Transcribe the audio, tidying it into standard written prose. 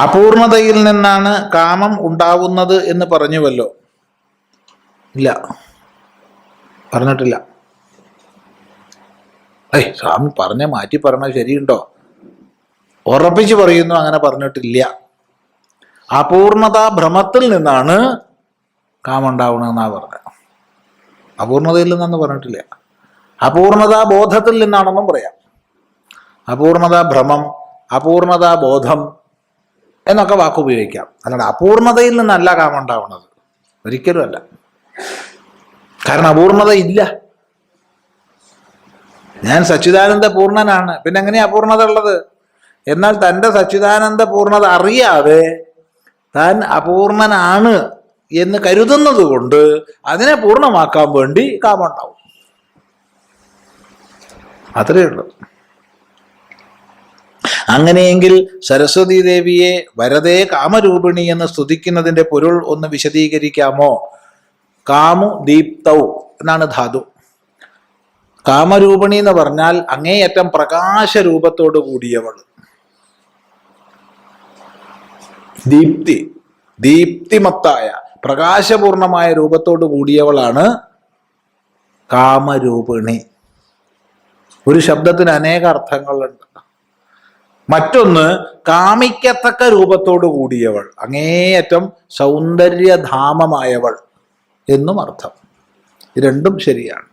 അപൂർണതയിൽ നിന്നാണ് കാമം ഉണ്ടാവുന്നത് എന്ന് പറഞ്ഞുവല്ലോ. ഇല്ല, പറഞ്ഞിട്ടില്ല. സ്വാമി മാറ്റി പറഞ്ഞത് ശരിയുണ്ടോ? ഉറപ്പിച്ച് പറയുന്നു, അങ്ങനെ പറഞ്ഞിട്ടില്ല. അപൂർണതാ ഭ്രമത്തിൽ നിന്നാണ് കാമം ഉണ്ടാവണമെന്നാ പറഞ്ഞത്. അപൂർണതയിൽ നിന്നൊന്നും പറഞ്ഞിട്ടില്ല. അപൂർണതാ ബോധത്തിൽ നിന്നാണെന്നും പറയാം. അപൂർണതാ ഭ്രമം, അപൂർണതാ ബോധം എന്നൊക്കെ വാക്കുപയോഗിക്കാം. അല്ലാണ്ട് അപൂർണതയിൽ നിന്നല്ല കാമം ഉണ്ടാവുന്നത്, ഒരിക്കലും അല്ല. കാരണം അപൂർണത ഇല്ല. ഞാൻ സച്ചിദാനന്ദ പൂർണ്ണനാണ്, പിന്നെ എങ്ങനെയാ അപൂർണത ഉള്ളത്? എന്നാൽ തൻ്റെ സച്ചിദാനന്ദ പൂർണ്ണത അറിയാതെ താൻ അപൂർണനാണ് എന്ന് കരുതുന്നത് കൊണ്ട് അതിനെ പൂർണ്ണമാക്കാൻ വേണ്ടി കാമം ഉണ്ടാവും. അത്രയേ ഉള്ളൂ. അങ്ങനെയെങ്കിൽ സരസ്വതി ദേവിയെ വരദേ കാമരൂപിണി എന്ന് സ്തുതിക്കുന്നതിൻ്റെ പൊരുൾ ഒന്ന് വിശദീകരിക്കാമോ? കാമു ദീപ്തൗ എന്നാണ് ധാതു. കാമരൂപിണി എന്ന് പറഞ്ഞാൽ അങ്ങേയറ്റം പ്രകാശരൂപത്തോട് കൂടിയവൾ. ദീപ്തി, ദീപ്തിമത്തായ പ്രകാശപൂർണമായ രൂപത്തോട് കൂടിയവളാണ് കാമരൂപിണി. ഒരു ശബ്ദത്തിന് അനേക അർത്ഥങ്ങളുണ്ട്. മറ്റൊന്ന് കാമിക്കത്തക്ക രൂപത്തോട് കൂടിയവൾ, അങ്ങേയറ്റം സൗന്ദര്യധാമമായവൾ എന്നും അർത്ഥം. ഇത് രണ്ടും ശരിയാണ്.